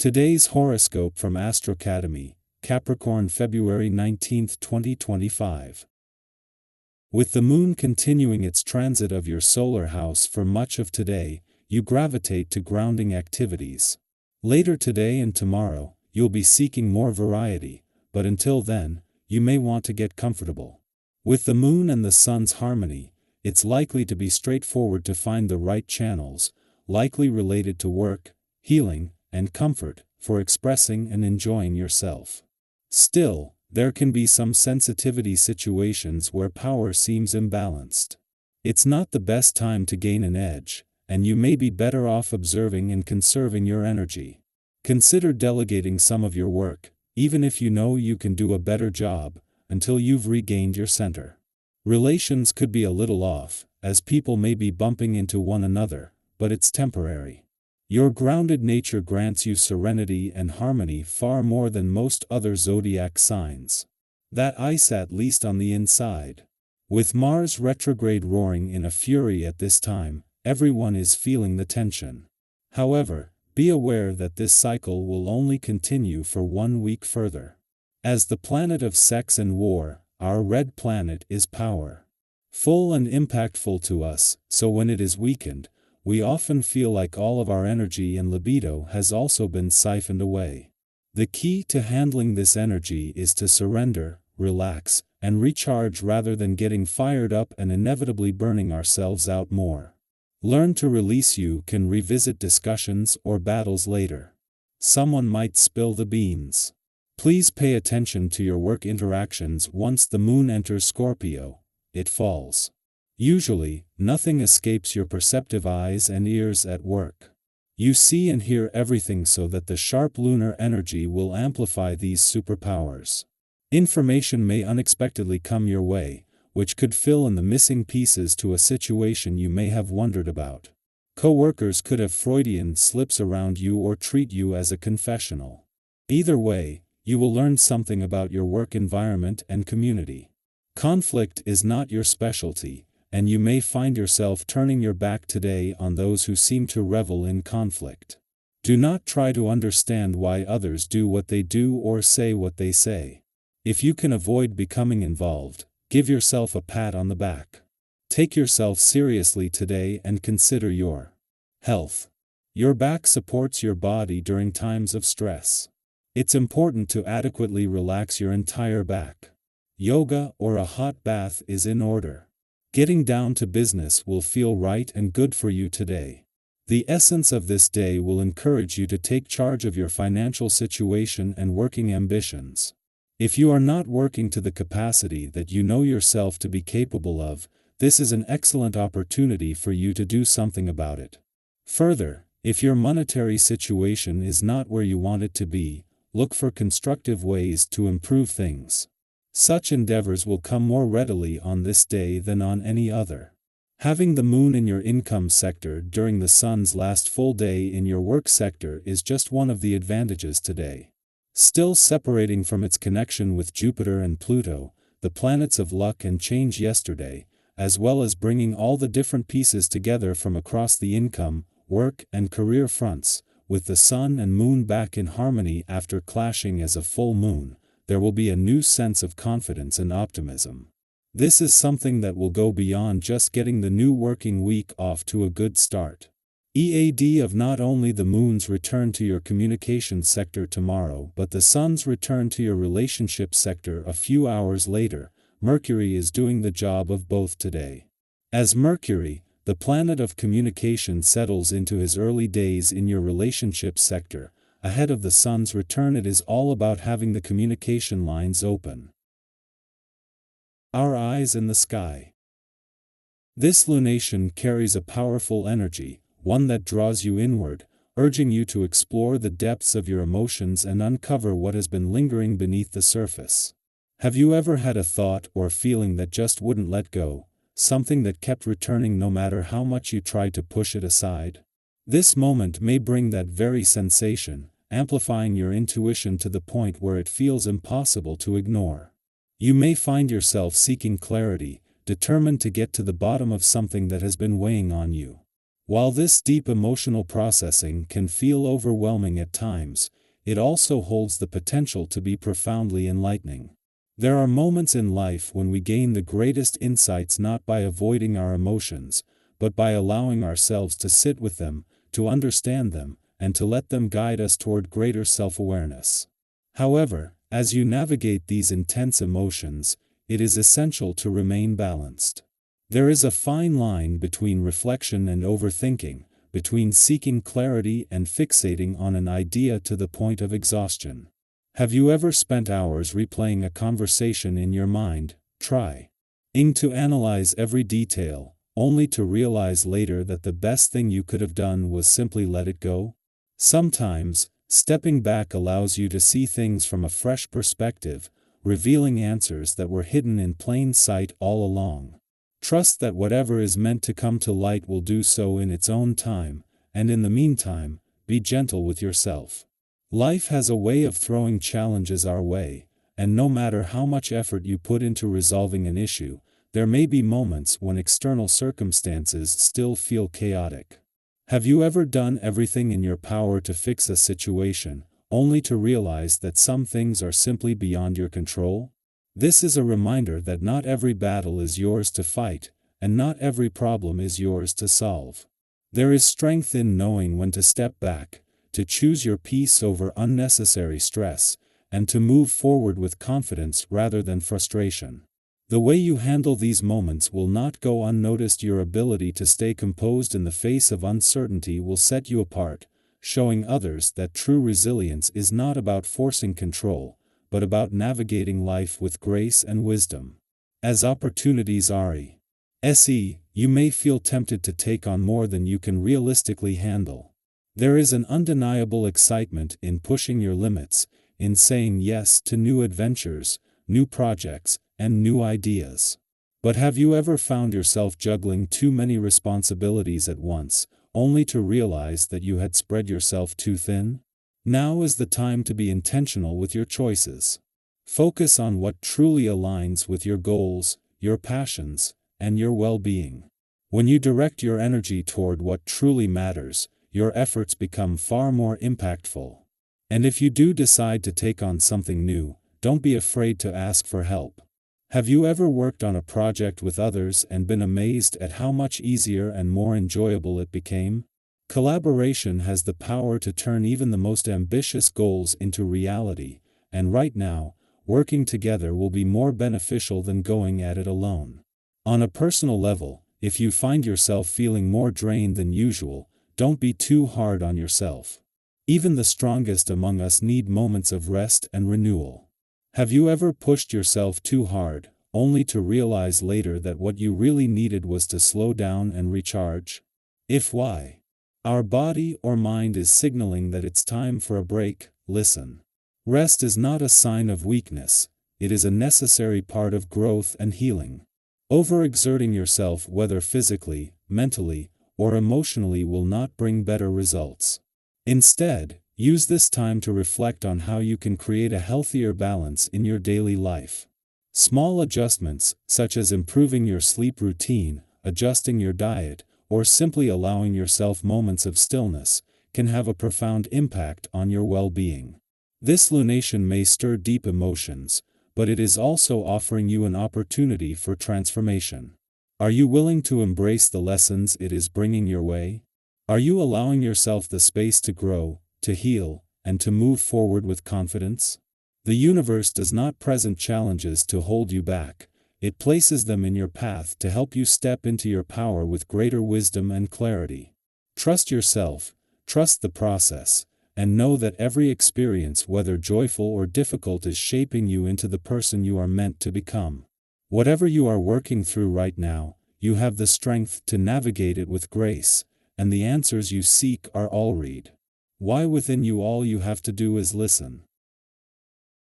Today's horoscope from AstroCademy, Capricorn February 19, 2025. With the moon continuing its transit of your solar house for much of today, you gravitate to grounding activities. Later today and tomorrow, you'll be seeking more variety, but until then, you may want to get comfortable. With the moon and the sun's harmony, it's likely to be straightforward to find the right channels, likely related to work, healing, and comfort, for expressing and enjoying yourself. Still, there can be some sensitivity situations where power seems imbalanced. It's not the best time to gain an edge, and you may be better off observing and conserving your energy. Consider delegating some of your work, even if you know you can do a better job, until you've regained your center. Relations could be a little off, as people may be bumping into one another, but it's temporary. Your grounded nature grants you serenity and harmony far more than most other zodiac signs. That ice at least on the inside. With Mars retrograde roaring in a fury at this time, everyone is feeling the tension. However, be aware that this cycle will only continue for 1 week further. As the planet of sex and war, our red planet is power. Full and impactful to us, so when it is weakened, we often feel like all of our energy and libido has also been siphoned away. The key to handling this energy is to surrender, relax, and recharge rather than getting fired up and inevitably burning ourselves out more. Learn to release. You can revisit discussions or battles later. Someone might spill the beans. Please pay attention to your work interactions once the moon enters Scorpio. It falls. Usually, nothing escapes your perceptive eyes and ears at work. You see and hear everything, so that the sharp lunar energy will amplify these superpowers. Information may unexpectedly come your way, which could fill in the missing pieces to a situation you may have wondered about. Co-workers could have Freudian slips around you or treat you as a confessional. Either way, you will learn something about your work environment and community. Conflict is not your specialty, and you may find yourself turning your back today on those who seem to revel in conflict. Do not try to understand why others do what they do or say what they say. If you can avoid becoming involved, give yourself a pat on the back. Take yourself seriously today and consider your health. Your back supports your body during times of stress. It's important to adequately relax your entire back. Yoga or a hot bath is in order. Getting down to business will feel right and good for you today. The essence of this day will encourage you to take charge of your financial situation and working ambitions. If you are not working to the capacity that you know yourself to be capable of, this is an excellent opportunity for you to do something about it. Further, if your monetary situation is not where you want it to be, look for constructive ways to improve things. Such endeavors will come more readily on this day than on any other. Having the moon in your income sector during the sun's last full day in your work sector is just one of the advantages today. Still separating from its connection with Jupiter and Pluto, the planets of luck and change yesterday, as well as bringing all the different pieces together from across the income, work, and career fronts, with the sun and moon back in harmony after clashing as a full moon, there will be a new sense of confidence and optimism. This is something that will go beyond just getting the new working week off to a good start. EAD of not only the moon's return to your communication sector tomorrow but the sun's return to your relationship sector a few hours later, Mercury is doing the job of both today. As Mercury, the planet of communication, settles into his early days in your relationship sector, ahead of the sun's return it is all about having the communication lines open. Our eyes in the sky. This lunation carries a powerful energy, one that draws you inward, urging you to explore the depths of your emotions and uncover what has been lingering beneath the surface. Have you ever had a thought or feeling that just wouldn't let go, something that kept returning no matter how much you tried to push it aside? This moment may bring that very sensation, amplifying your intuition to the point where it feels impossible to ignore. You may find yourself seeking clarity, determined to get to the bottom of something that has been weighing on you. While this deep emotional processing can feel overwhelming at times, it also holds the potential to be profoundly enlightening. There are moments in life when we gain the greatest insights not by avoiding our emotions, but by allowing ourselves to sit with them, to understand them, and to let them guide us toward greater self-awareness. However, as you navigate these intense emotions, it is essential to remain balanced. There is a fine line between reflection and overthinking, between seeking clarity and fixating on an idea to the point of exhaustion. Have you ever spent hours replaying a conversation in your mind, trying to analyze every detail, only to realize later that the best thing you could have done was simply let it go? Sometimes, stepping back allows you to see things from a fresh perspective, revealing answers that were hidden in plain sight all along. Trust that whatever is meant to come to light will do so in its own time, and in the meantime, be gentle with yourself. Life has a way of throwing challenges our way, and no matter how much effort you put into resolving an issue, there may be moments when external circumstances still feel chaotic. Have you ever done everything in your power to fix a situation, only to realize that some things are simply beyond your control? This is a reminder that not every battle is yours to fight, and not every problem is yours to solve. There is strength in knowing when to step back, to choose your peace over unnecessary stress, and to move forward with confidence rather than frustration. The way you handle these moments will not go unnoticed. Your ability to stay composed in the face of uncertainty will set you apart, showing others that true resilience is not about forcing control, but about navigating life with grace and wisdom. As opportunities arise, you may feel tempted to take on more than you can realistically handle. There is an undeniable excitement in pushing your limits, in saying yes to new adventures, new projects, and new ideas. But have you ever found yourself juggling too many responsibilities at once, only to realize that you had spread yourself too thin? Now is the time to be intentional with your choices. Focus on what truly aligns with your goals, your passions, and your well-being. When you direct your energy toward what truly matters, your efforts become far more impactful. And if you do decide to take on something new, don't be afraid to ask for help. Have you ever worked on a project with others and been amazed at how much easier and more enjoyable it became? Collaboration has the power to turn even the most ambitious goals into reality, and right now, working together will be more beneficial than going at it alone. On a personal level, if you find yourself feeling more drained than usual, don't be too hard on yourself. Even the strongest among us need moments of rest and renewal. Have you ever pushed yourself too hard, only to realize later that what you really needed was to slow down and recharge? If our body or mind is signaling that it's time for a break, listen. Rest is not a sign of weakness, it is a necessary part of growth and healing. Overexerting yourself, whether physically, mentally, or emotionally, will not bring better results. Instead, use this time to reflect on how you can create a healthier balance in your daily life. Small adjustments, such as improving your sleep routine, adjusting your diet, or simply allowing yourself moments of stillness, can have a profound impact on your well-being. This lunation may stir deep emotions, but it is also offering you an opportunity for transformation. Are you willing to embrace the lessons it is bringing your way? Are you allowing yourself the space to grow, to heal, and to move forward with confidence? The universe does not present challenges to hold you back, it places them in your path to help you step into your power with greater wisdom and clarity. Trust yourself, trust the process, and know that every experience, whether joyful or difficult, is shaping you into the person you are meant to become. Whatever you are working through right now, you have the strength to navigate it with grace, and the answers you seek are already within you. All you have to do is listen.